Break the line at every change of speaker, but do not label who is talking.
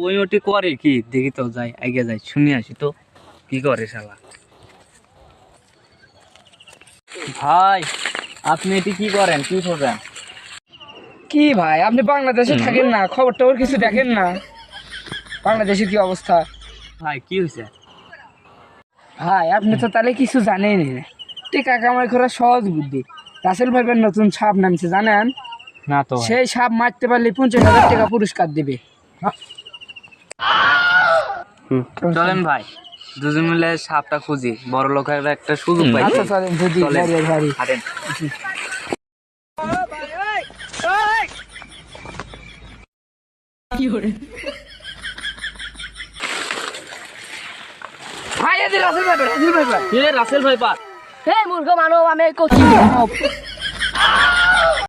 ওই ওটি করে কি দেখি তো, যাই আগে যাই শুনে আসি তো কি করে শালা। ভাই আপনি এটি কি করেন, কি করবেন?
কি ভাই আপনি বাংলাদেশে থাকেন না, খবর টবর কিছু দেখেন না? বাংলাদেশের কি অবস্থা?
ভাই কি হয়েছে?
ভাই আপনি তো তাহলে কিছু জানেন না। টিকা কামাই করা সহজ বুদ্ধি। রাসেল ভাইবের নতুন সাপ নামছে জানেন?
না তো ভাই।
সেই সাপ মারতে পারলে 50,000 টাকা পুরস্কার দেবে।
চলেন ভাই দুজন মিলে সাপটা খুঁজি, বড় লোকের একটা সুযোগ পাই।
আচ্ছা চলেন বুঝি ভাই।
হাঁটেন।
ভাই এদের রাসেল ভাই।
রাসেল ভাই পার।
হে মূর্খ মানব আমি কচি মানব।